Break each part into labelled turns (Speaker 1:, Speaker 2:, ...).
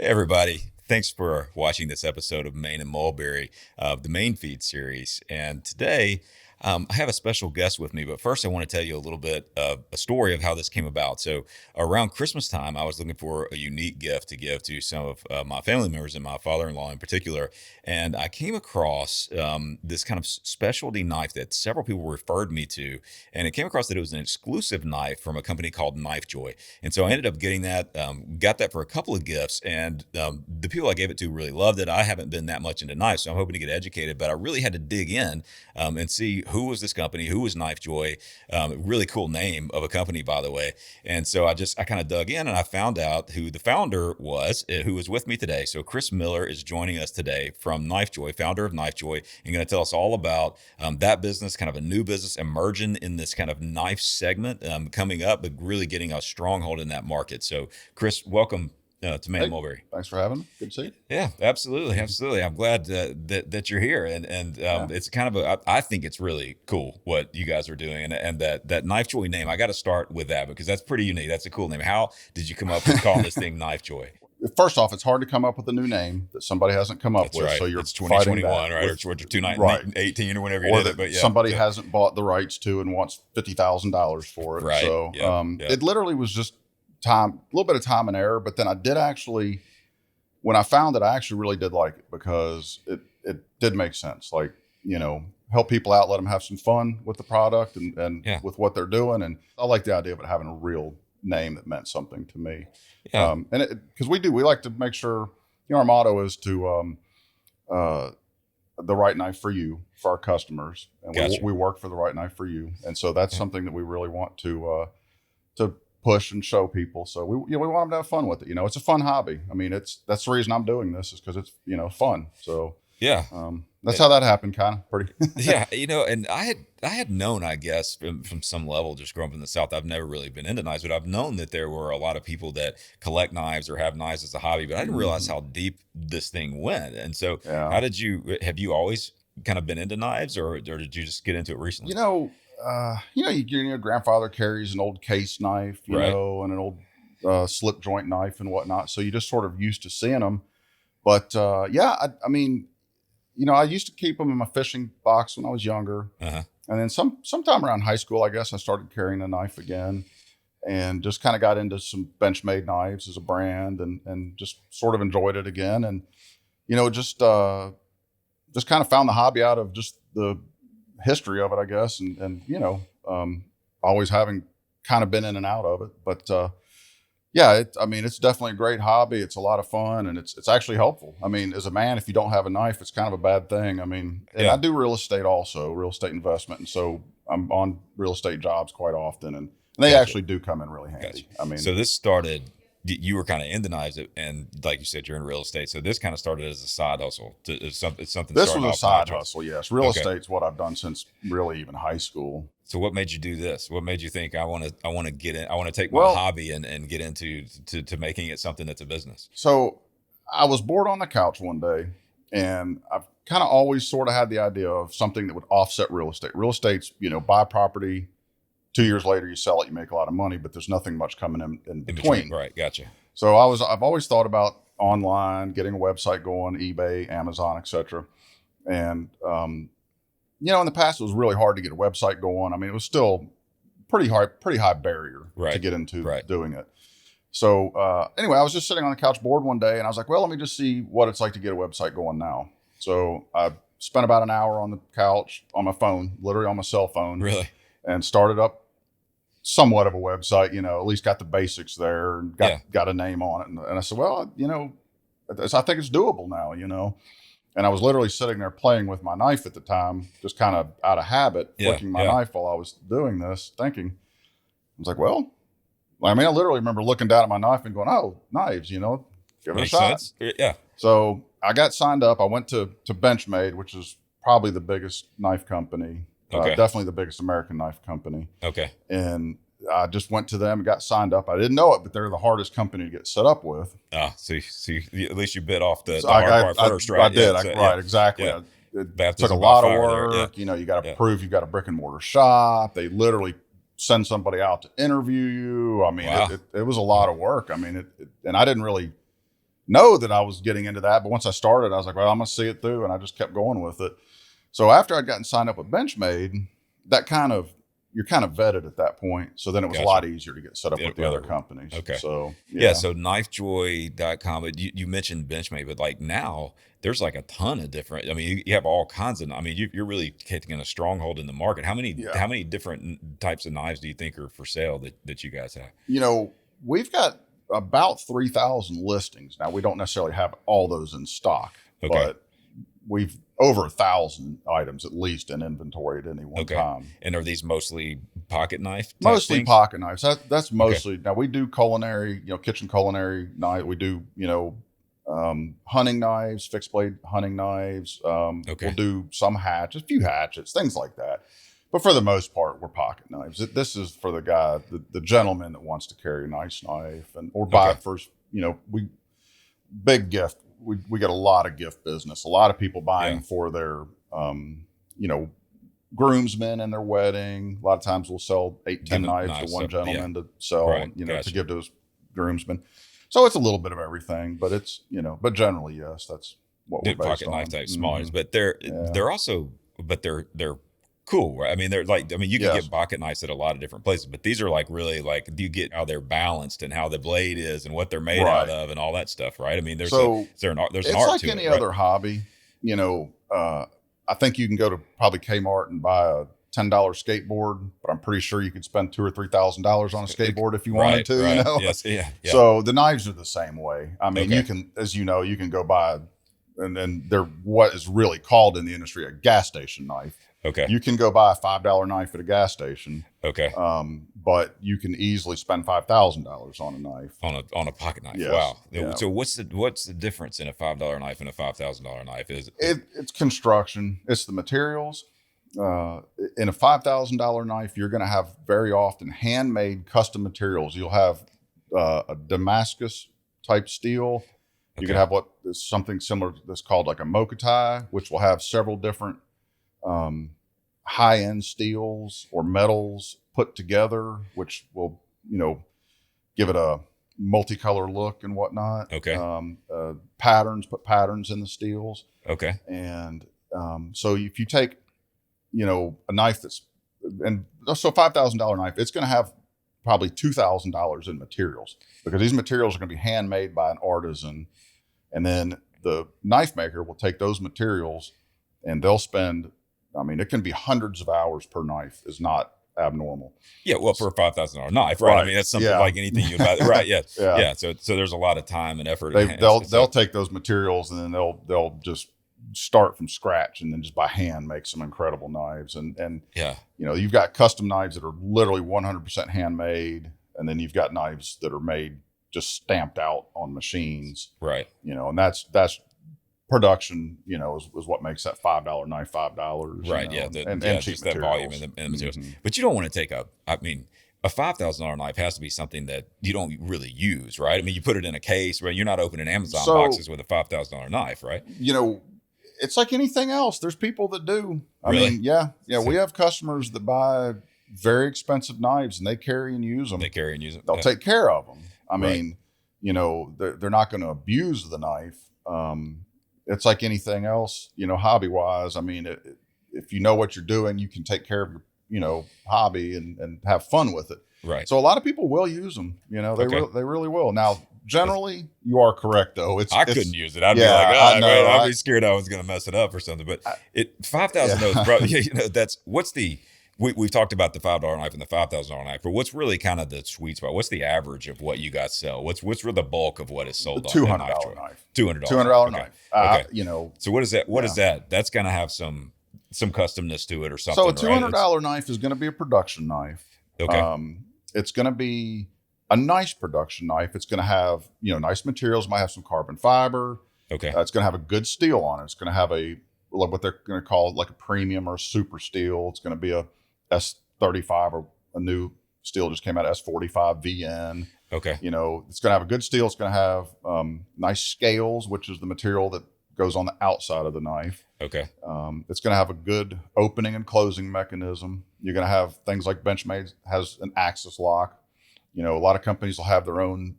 Speaker 1: Hey everybody, thanks for watching this episode of Main and Mulberry, the main feed series. And today I have a special guest with me, but first I want to tell you a little bit of a story of how this came about. So around Christmas time, I was looking for a unique gift to give to some of my family members and my father-in-law in particular. And I came across this kind of specialty knife that several people referred me to. And it came across that it was an exclusive knife from a company called KnifeJoy. And so I ended up getting that, got that for a couple of gifts. And the people I gave it to really loved it. I haven't been that much into knives, so I'm hoping to get educated, but I really had to dig in and see who was this company, who was KnifeJoy. Really cool name of a company, by the way. And so I kind of dug in and I found out who the founder was, who was with me today. So Chris Miller is joining us today from KnifeJoy, founder of KnifeJoy, and going to tell us all about that business, kind of a new business emerging in this kind of knife segment coming up, but really getting a stronghold in that market. So Chris, welcome to Main and Mulberry.
Speaker 2: Thanks for having me. Good to see you.
Speaker 1: Yeah, absolutely, absolutely. I'm glad that you're here, and it's kind of I think it's really cool what you guys are doing, and that KnifeJoy name. I got to start with that because that's pretty unique. That's a cool name. How did you come up with calling this thing KnifeJoy?
Speaker 2: First off, it's hard to come up with a new name that somebody hasn't come up
Speaker 1: That's
Speaker 2: with.
Speaker 1: right.
Speaker 2: So you're
Speaker 1: It's 2021, right?
Speaker 2: With,
Speaker 1: Or 2018 or whenever you
Speaker 2: or
Speaker 1: did
Speaker 2: that
Speaker 1: it. But yeah,
Speaker 2: somebody hasn't bought the rights to and wants $50,000 for it.
Speaker 1: Right.
Speaker 2: So
Speaker 1: Yep.
Speaker 2: it literally was just time, a little bit of time and error. But then I did actually, when I found it, I actually really did like it because it did make sense. Like, help people out, let them have some fun with the product and with what they're doing. And I like the idea of it having a real name that meant something to me.
Speaker 1: Yeah.
Speaker 2: And because we like to make sure, our motto is to the right knife for you, for our customers, and
Speaker 1: Gotcha.
Speaker 2: we work for the right knife for you. And so that's something that we really want to push and show people. So we want them to have fun with it. It's a fun hobby. I mean, that's the reason I'm doing this is because it's fun. So
Speaker 1: Yeah.
Speaker 2: that's how that happened, kind of pretty.
Speaker 1: Yeah, and I had known, I guess, from some level, just growing up in the South, I've never really been into knives, but I've known that there were a lot of people that collect knives or have knives as a hobby, but I didn't realize how deep this thing went. And so,
Speaker 2: Yeah.
Speaker 1: have you always kind of been into knives, or did you just get into it recently?
Speaker 2: Your grandfather carries an old case knife,
Speaker 1: Right.
Speaker 2: and an old slip joint knife and whatnot. So you just sort of used to seeing them. But I mean, I used to keep them in my fishing box when I was younger.
Speaker 1: Uh-huh.
Speaker 2: And then sometime around high school, I guess I started carrying a knife again and just kind of got into some Benchmade knives as a brand and just sort of enjoyed it again. And, just kind of found the hobby out of just the history of it, I guess. And always having kind of been in and out of it. But, it's definitely a great hobby. It's a lot of fun and it's actually helpful. I mean, as a man, if you don't have a knife, it's kind of a bad thing. I mean, and I do real estate also, real estate investment. And so I'm on real estate jobs quite often and they actually do come in really handy.
Speaker 1: Gotcha.
Speaker 2: I mean,
Speaker 1: So this started, you were kind of into knives, and like you said, you're in real estate. So this kind of started as a side hustle. It's something.
Speaker 2: this
Speaker 1: starting
Speaker 2: was a
Speaker 1: off
Speaker 2: side
Speaker 1: natural.
Speaker 2: hustle. Yes. Real
Speaker 1: Okay.
Speaker 2: estate's what I've done since really even high school.
Speaker 1: So what made you do this? What made you think I want to get in? I want to take my
Speaker 2: Well-
Speaker 1: hobby and get into to making it something that's a business.
Speaker 2: So I was bored on the couch one day and I've kind of always sort of had the idea of something that would offset real estate. Real estate's, buy property, 2 years later you sell it, you make a lot of money, but there's nothing much coming in between.
Speaker 1: Right? Gotcha.
Speaker 2: So I've always thought about online, getting a website going, eBay, Amazon, etc. And in the past it was really hard to get a website going. I mean, it was still pretty high barrier to get into doing it. So anyway, I was just sitting on the couch bored one day and I was like, well, let me just see what it's like to get a website going now. So I spent about an hour on the couch on my phone, literally on my cell phone.
Speaker 1: Really?
Speaker 2: And started up somewhat of a website, at least got the basics there and got a name on it. And I said, well, I think it's doable now, And I was literally sitting there playing with my knife at the time, just kind of out of habit, flicking my knife while I was doing this, thinking, I was like, well, I mean, I literally remember looking down at my knife and going, oh, knives, give it
Speaker 1: Makes
Speaker 2: a shot.
Speaker 1: sense. Yeah.
Speaker 2: So I got signed up. I went to Benchmade, which is probably the biggest knife company.
Speaker 1: Okay.
Speaker 2: Definitely the biggest American knife company.
Speaker 1: Okay.
Speaker 2: And I just went to them and got signed up. I didn't know it, but they're the hardest company to get set up with.
Speaker 1: So at least you bit off the
Speaker 2: So
Speaker 1: hard part first, right?
Speaker 2: I did.
Speaker 1: Yeah,
Speaker 2: Right, exactly.
Speaker 1: Yeah.
Speaker 2: It
Speaker 1: Baptism
Speaker 2: took a
Speaker 1: by
Speaker 2: lot of
Speaker 1: fire
Speaker 2: work.
Speaker 1: there.
Speaker 2: You got to prove you've got a brick and mortar shop. They literally send somebody out to interview you. I mean,
Speaker 1: Wow.
Speaker 2: it was a lot of work. I mean, and I didn't really know that I was getting into that. But once I started, I was like, well, I'm going to see it through. And I just kept going with it. So after I'd gotten signed up with Benchmade, you're kind of vetted at that point. So then it was a lot easier to get set up with the other companies.
Speaker 1: Okay.
Speaker 2: So
Speaker 1: yeah. So KnifeJoy.com, but you mentioned Benchmade, but like now there's like a ton of different, I mean, you have all kinds of, I mean, you're really taking a stronghold in the market. How many different types of knives do you think are for sale that you guys have?
Speaker 2: You know, we've got about 3,000 listings. Now we don't necessarily have all those in stock, but we've over 1,000 items at least in inventory at any one time.
Speaker 1: And are these mostly pocket knife?
Speaker 2: Mostly things? Pocket knives. That's mostly. Now we do culinary, kitchen culinary knife. We do, hunting knives, fixed blade hunting knives. We'll do some hatchets, a few hatchets, things like that. But for the most part, we're pocket knives. This is for the guy, the gentleman that wants to carry a nice knife or buy it for, big gift. We get a lot of gift business. A lot of people buying for their, groomsmen in their wedding. A lot of times we'll sell 8-10 knives to one gentleman to sell, to give to his groomsmen. So it's a little bit of everything, but it's, but generally, yes, that's what we're based
Speaker 1: pocket
Speaker 2: on.
Speaker 1: Knife type small, but they're also, but they're cool, right? I mean, you can get pocket knives at a lot of different places, but these are like really like you get how they're balanced and how the blade is and what they're made out of and all that stuff, right? I mean, there's an art to it.
Speaker 2: It's like any other hobby, I think you can go to probably Kmart and buy a $10 skateboard, but I'm pretty sure you could spend $2,000 or $3,000 on a skateboard if you wanted to.
Speaker 1: Yes, yeah.
Speaker 2: So the knives are the same way. I mean, you can, as you know, you can go buy, and they're what is really called in the industry a gas station knife.
Speaker 1: Okay.
Speaker 2: You can go buy a $5 knife at a gas station.
Speaker 1: Okay.
Speaker 2: But you can easily spend $5,000 on a knife.
Speaker 1: On a pocket knife.
Speaker 2: Yes.
Speaker 1: Wow.
Speaker 2: Yeah.
Speaker 1: So what's the difference in a $5 knife and a $5,000 knife?
Speaker 2: It's construction. It's the materials. In a $5,000 knife, you're going to have very often handmade custom materials. You'll have a Damascus type steel. You can have what is something similar that's called like a mokatai, which will have several different high-end steels or metals put together, which will, give it a multicolor look and whatnot.
Speaker 1: Okay.
Speaker 2: Put patterns in the steels.
Speaker 1: Okay.
Speaker 2: And so if you take, a knife so a $5,000 knife, it's going to have probably $2,000 in materials because these materials are going to be handmade by an artisan. And then the knife maker will take those materials and they'll spend, it can be hundreds of hours per knife is not abnormal.
Speaker 1: Yeah. Well, for a $5,000 knife, right? I mean, that's something like anything you'd buy. Right. Yeah. Yeah. So there's a lot of time and effort.
Speaker 2: They'll take those materials and then they'll just start from scratch and then just by hand make some incredible knives. And you've got custom knives that are literally 100% handmade. And then you've got knives that are made just stamped out on machines.
Speaker 1: Right.
Speaker 2: And that's production, is what makes that $5 knife $5.
Speaker 1: Right. And cheap that volume and the materials. But you don't want to take a $5,000 knife has to be something that you don't really use, right? I mean, you put it in a case, right? You're not opening Amazon boxes with a $5,000 knife, right?
Speaker 2: It's like anything else. There's people that do.
Speaker 1: Really?
Speaker 2: We have customers that buy very expensive knives and they carry and use them. They'll take care of them. They're not going to abuse the knife. It's like anything else, hobby wise. If you know what you're doing, you can take care of your, hobby and have fun with it.
Speaker 1: Right.
Speaker 2: So a lot of people will use them. They really will. Now, generally, you are correct though. I
Speaker 1: couldn't use it. I'd be like, I'd be scared I was going to mess it up or something. But $5,000 probably. That's what's the. We've talked about the $5 knife and the $5,000 knife, but what's really kind of the sweet spot? What's the average of what you guys sell? What's really the bulk of what is sold?
Speaker 2: $200 knife.
Speaker 1: $200
Speaker 2: knife.
Speaker 1: Okay. So what is that? What is that? That's going to have some customness to it or something.
Speaker 2: So a $200 knife is going to be a production knife.
Speaker 1: Okay.
Speaker 2: It's going to be a nice production knife. It's going to have nice materials. Might have some carbon fiber.
Speaker 1: Okay.
Speaker 2: It's going to have a good steel on it. It's going to have what they're going to call like a premium or a super steel. It's going to be a S35 or a new steel just came out, S45 VN.
Speaker 1: Okay.
Speaker 2: It's going to have a good steel. It's going to have nice scales, which is the material that goes on the outside of the knife.
Speaker 1: Okay.
Speaker 2: It's going to have a good opening and closing mechanism. You're going to have things like Benchmade has an axis lock. A lot of companies will have their own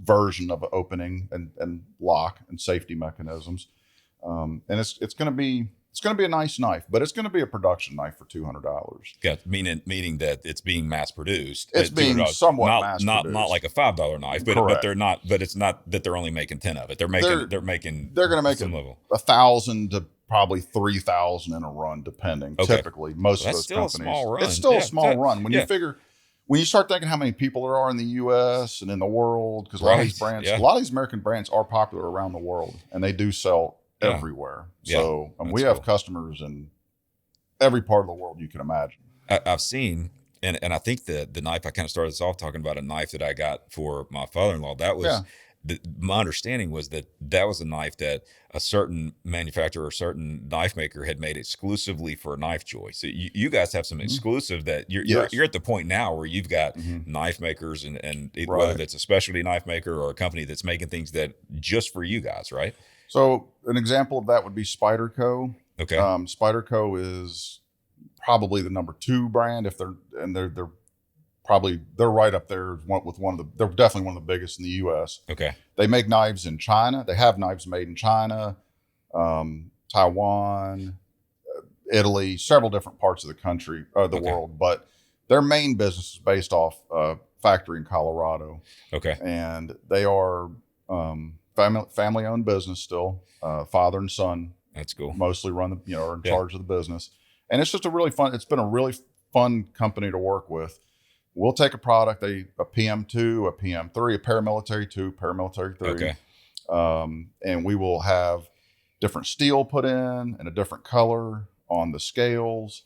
Speaker 2: version of opening and lock and safety mechanisms. And it's going to be a nice knife, but it's going to be a production knife for $200.
Speaker 1: Yeah, meaning that it's being mass produced.
Speaker 2: It's being somewhat mass
Speaker 1: not
Speaker 2: produced,
Speaker 1: like a $5 knife, but they're not. But it's not that they're only making 10 of it. They're going to make
Speaker 2: 1,000 to probably 3,000 in a run, depending.
Speaker 1: Okay.
Speaker 2: Typically, most of those companies.
Speaker 1: A small run.
Speaker 2: It's still a small run when you figure. When you start thinking how many people there are in the U.S. and in the world, because a lot of these brands, a lot of these American brands are popular around the world, and they do sell everywhere. So we have customers in every part of the world you can imagine.
Speaker 1: I've seen, and I think the knife, I kind of started this off talking about a knife that I got for my father-in-law. That was my understanding was that was a knife that a certain manufacturer or certain knife maker had made exclusively for KnifeJoy. So you guys have some exclusive that you're at the point now where you've got knife makers and whether that's a specialty knife maker or a company that's making things that just for you guys, right?
Speaker 2: So an example of that would be Spyderco.
Speaker 1: Okay.
Speaker 2: Spyderco is probably the number 2 brand they're right up there with they're definitely one of the biggest in the U.S.
Speaker 1: Okay.
Speaker 2: They make knives in China. They have knives made in China, Taiwan, Italy, several different parts of the country, the world. But their main business is based off a factory in Colorado.
Speaker 1: Okay.
Speaker 2: And they are family-owned business still. Father and son.
Speaker 1: That's cool.
Speaker 2: Mostly are in charge of the business. And it's just it's been a really fun company to work with. We'll take a product, a PM2, a PM3, a paramilitary 2, paramilitary 3.
Speaker 1: Okay.
Speaker 2: And we will have different steel put in and a different color on the scales.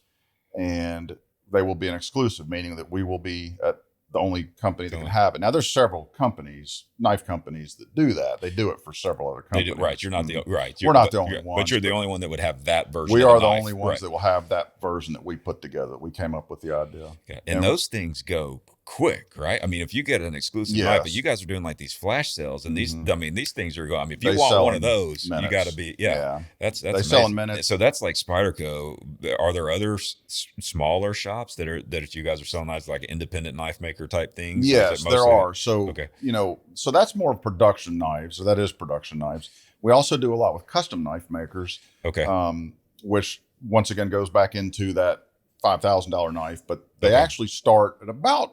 Speaker 2: And they will be an exclusive, meaning that we will be at the only company that can have it. Now, there's several knife companies that do that. They do it for several other companies.
Speaker 1: Right. You're not
Speaker 2: we're not the only ones.
Speaker 1: But you're the only one that would have that version.
Speaker 2: We are the only ones that will have that version that we put together. That we came up with the idea.
Speaker 1: Okay. And those things go quick, right? I mean, if you get an exclusive knife, but you guys are doing like these flash sales, and these things are going. I mean, if you want one of those, you got to be That's
Speaker 2: they sell in minutes.
Speaker 1: So that's like Spyderco. Are there other smaller shops that you guys are selling knives, like independent knife maker type things?
Speaker 2: Yes, there are. So so that's more production knives. So that is production knives. We also do a lot with custom knife makers.
Speaker 1: Okay.
Speaker 2: Which once again goes back into that $5,000 knife, but they actually start at about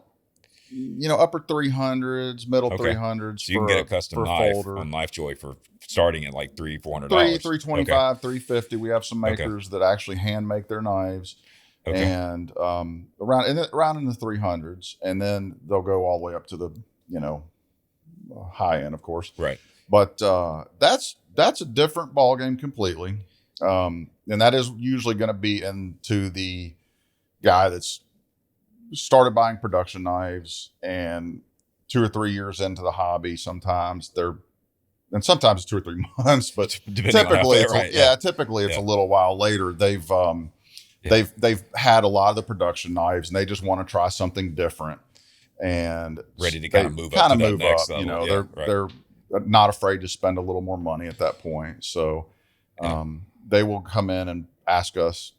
Speaker 2: upper 300s, middle 300s.
Speaker 1: So you can get a custom knife
Speaker 2: folder
Speaker 1: on KnifeJoy for starting at like $300-$400.
Speaker 2: $325, $350. We have some makers that actually hand make their knives, and around in the 300s, and then they'll go all the way up to the high end, of course.
Speaker 1: Right.
Speaker 2: But that's a different ballgame completely, and that is usually going to be into the guy that's started buying production knives and 2 or 3 years into the hobby. Sometimes it's 2 or 3 months, but typically it's a little while later. They've had a lot of the production knives and they just want to try something different and
Speaker 1: ready to kind of move up to that next level.
Speaker 2: They're not afraid to spend a little more money at that point. So they will come in and ask us,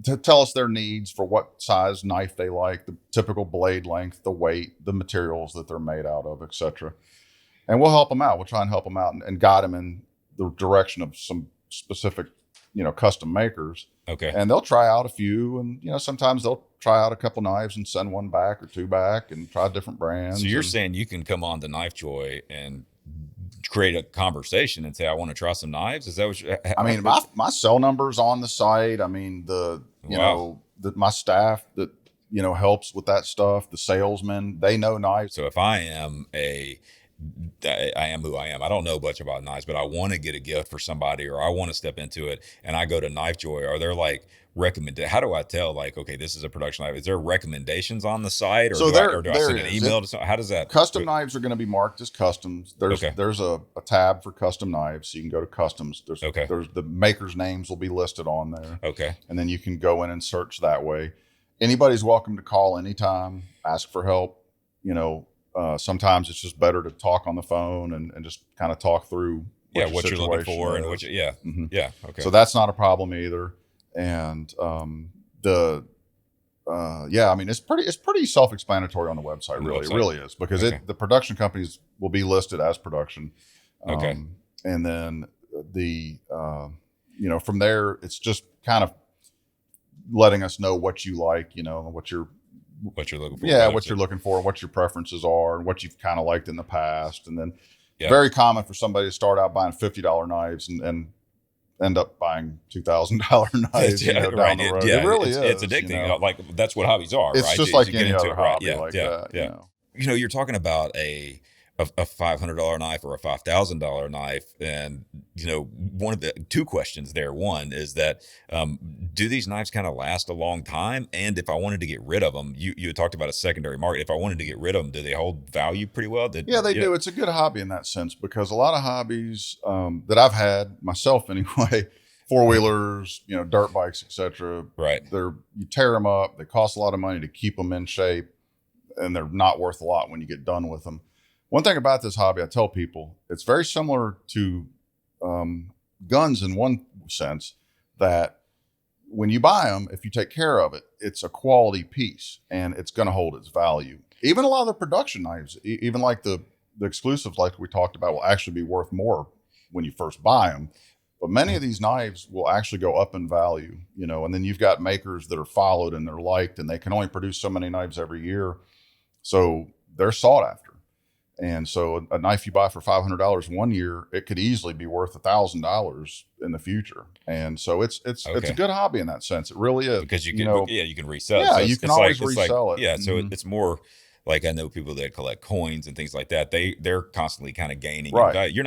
Speaker 2: to tell us their needs for what size knife they like, the typical blade length, the weight, the materials that they're made out of, etc. And we'll help them out. We'll try and help them out and guide them in the direction of some specific, custom makers.
Speaker 1: Okay.
Speaker 2: And they'll try out a few, and sometimes they'll try out a couple knives and send one back or 2 back and try different brands.
Speaker 1: So you're saying you can come on to KnifeJoy and create a conversation and say, I want to try some knives? Is that what
Speaker 2: I mean, my cell number's on the site. I mean, my staff that, helps with that stuff, the salesmen, they know knives.
Speaker 1: So if I am who I am. I don't know much about knives, but I want to get a gift for somebody, or I want to step into it, and I go to KnifeJoy. Are there like how do I tell, like, okay, this is a production knife? Is there recommendations on the site, or do I send an email to someone? How does that?
Speaker 2: Custom knives are going to be marked as customs. There's a tab for custom knives, so you can go to customs. There's the maker's names will be listed on there.
Speaker 1: Okay.
Speaker 2: And then you can go in and search that way. Anybody's welcome to call anytime, ask for help. Sometimes it's just better to talk on the phone and just kind of talk through
Speaker 1: what you're looking for and what okay.
Speaker 2: So that's not a problem either. And yeah, I mean, it's pretty self-explanatory on the website.
Speaker 1: On the
Speaker 2: Really,
Speaker 1: website?
Speaker 2: it really is, because
Speaker 1: Okay.
Speaker 2: the production companies will be listed as production,
Speaker 1: Okay.
Speaker 2: and then the from there, it's just kind of letting us know what you like, what you're
Speaker 1: What you're looking for.
Speaker 2: yeah,
Speaker 1: whether
Speaker 2: what
Speaker 1: it's
Speaker 2: you're looking for, what your preferences are, and what you've kind of liked in the past. And then
Speaker 1: Yeah.
Speaker 2: very common for somebody to start out buying $50 knives and end up buying $2,000 knives,
Speaker 1: Yeah,
Speaker 2: down
Speaker 1: right.
Speaker 2: the road.
Speaker 1: Yeah,
Speaker 2: It really
Speaker 1: it's
Speaker 2: is,
Speaker 1: addicting. Like that's what hobbies are,
Speaker 2: It's
Speaker 1: right?
Speaker 2: just
Speaker 1: Is
Speaker 2: like
Speaker 1: you get
Speaker 2: any
Speaker 1: into
Speaker 2: other
Speaker 1: it, right?
Speaker 2: hobby
Speaker 1: Yeah,
Speaker 2: like
Speaker 1: yeah,
Speaker 2: that,
Speaker 1: yeah. You're talking about a $500 knife or a $5,000 knife, and one of the two questions there. One is that do these knives kind of last a long time? And if I wanted to get rid of them, you had talked about a secondary market. If I wanted to get rid of them, do they hold value pretty well?
Speaker 2: Yeah, they do. It's a good hobby in that sense, because a lot of hobbies that I've had myself anyway, four-wheelers, dirt bikes, etc.
Speaker 1: Right.
Speaker 2: You tear them up. They cost a lot of money to keep them in shape, and they're not worth a lot when you get done with them. One thing about this hobby, I tell people, it's very similar to guns in one sense, that when you buy them, if you take care of it, it's a quality piece and it's going to hold its value. Even a lot of the production knives, even like the exclusives, like we talked about, will actually be worth more when you first buy them. But many of these knives will actually go up in value, and then you've got makers that are followed and they're liked, and they can only produce so many knives every year. So they're sought after. And so a knife you buy for $500 one year, it could easily be worth $1,000 in the future. And so it's a good hobby in that sense. It really is,
Speaker 1: because you can resell it.
Speaker 2: Yeah,
Speaker 1: So
Speaker 2: you can always resell it.
Speaker 1: Yeah, so it's more like, I know people that collect coins and things like that. They're constantly kind of gaining in value. You're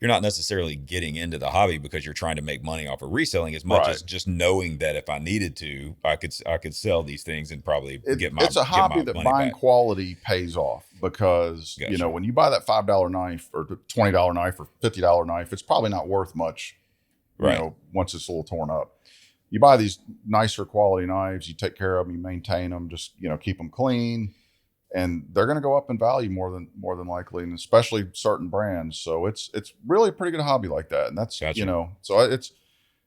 Speaker 1: not necessarily getting into the hobby because you're trying to make money off of reselling, as much as just knowing that if I needed to, I could sell these things and probably
Speaker 2: it's a hobby that buying quality pays off, because when you buy that $5 knife or the $20 knife or $50 knife, it's probably not worth much, once it's a little torn up. You buy these nicer quality knives, you take care of them, you maintain them, just keep them clean, and they're going to go up in value more than likely, and especially certain brands. So it's really a pretty good hobby like that. And that's, so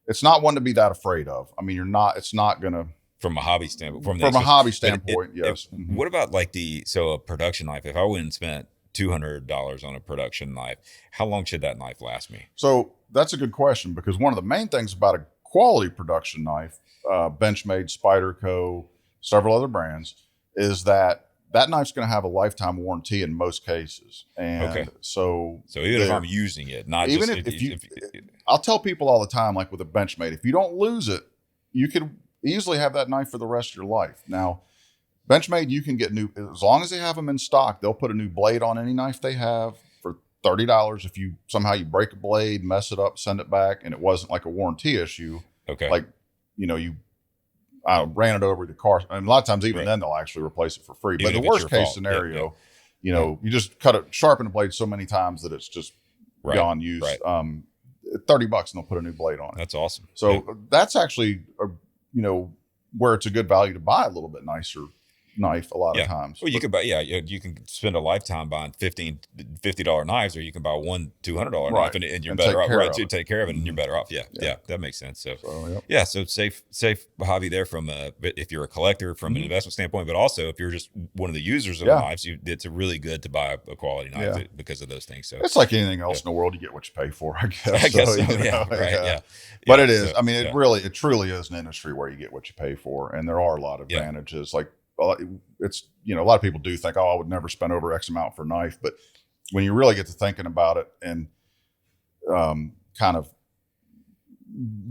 Speaker 2: it's not one to be that afraid of. I mean, it's not going to,
Speaker 1: from a hobby standpoint,
Speaker 2: from a hobby standpoint. Yes.
Speaker 1: What about a production knife? If I went and spent $200 on a production knife, how long should that knife last me?
Speaker 2: So that's a good question, because one of the main things about a quality production knife, Benchmade, Spyderco, several other brands, is that knife's going to have a lifetime warranty in most cases. And so
Speaker 1: even if I'm using it, not
Speaker 2: even
Speaker 1: just
Speaker 2: I'll tell people all the time, like with a Benchmade, if you don't lose it, you could easily have that knife for the rest of your life. Now, Benchmade, you can get new, as long as they have them in stock, they'll put a new blade on any knife they have for $30. If you somehow break a blade, mess it up, send it back, and it wasn't like a warranty issue, like you ran it over the car. And a lot of times, even then, they'll actually replace it for free. But the worst case scenario, you just sharpen the blade so many times that it's just gone used. $30 and they'll put a new blade on it.
Speaker 1: That's awesome.
Speaker 2: So that's actually, where it's a good value to buy a little bit nicer knife a lot of times.
Speaker 1: Well, you can buy, you can spend a lifetime buying $50 knives, or you can buy one $200 knife and you're better off, to take care of it, and you're better off. Yeah, that makes sense. So so safe hobby there from if you're a collector from an investment standpoint, but also if you're just one of the users of knives, it's really good to buy a quality knife because of those things. So
Speaker 2: it's like anything else in the world, you get what you pay for, I guess.
Speaker 1: I guess so.
Speaker 2: But it is. I mean, it truly is an industry where you get what you pay for, and there are a lot of advantages. Like, it's a lot of people do think, I would never spend over X amount for a knife, but when you really get to thinking about it and kind of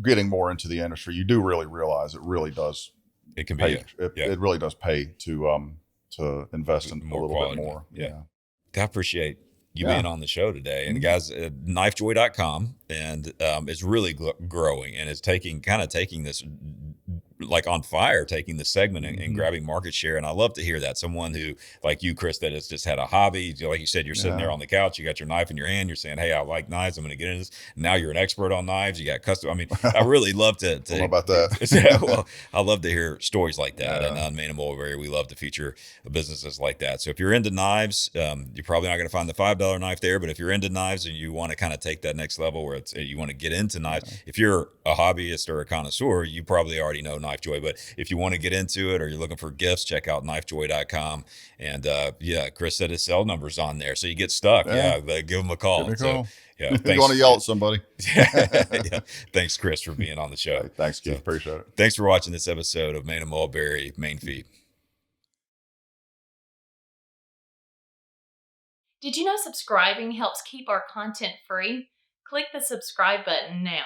Speaker 2: getting more into the industry, you do really realize it really does.
Speaker 1: It can
Speaker 2: pay. It really does pay to invest in a little bit more.
Speaker 1: I appreciate you being on the show today. And guys, KnifeJoy.com, and it's really growing, and it's taking this like on fire, taking the segment and grabbing market share. And I love to hear that. Someone who, like you, Chris, that has just had a hobby. Like you said, you're sitting there on the couch, you got your knife in your hand, you're saying, hey, I like knives, I'm going to get into this. Now you're an expert on knives. You got custom. I mean, I really love to
Speaker 2: I don't know about that.
Speaker 1: I love to hear stories like that. And on Main and Mulberry, we love to feature businesses like that. So if you're into knives, you're probably not going to find the $5 knife there, but if you're into knives and you want to kind of take that next level where you want to get into knives, if you're a hobbyist or a connoisseur, you probably already know KnifeJoy. But if you want to get into it or you're looking for gifts, check out KnifeJoy.com. And yeah, Chris said his cell number's on there. So you get stuck.
Speaker 2: Yeah.
Speaker 1: Give him a
Speaker 2: Give
Speaker 1: call.
Speaker 2: me a
Speaker 1: So
Speaker 2: call.
Speaker 1: yeah,
Speaker 2: You want
Speaker 1: thanks.
Speaker 2: to yell at somebody?
Speaker 1: Yeah, thanks, Chris, for being on the show.
Speaker 2: Hey, thanks, Keith.
Speaker 1: So,
Speaker 2: Appreciate it.
Speaker 1: thanks for watching this episode of Main and Mulberry Main Feed.
Speaker 3: Did you know subscribing helps keep our content free? Click the subscribe button now.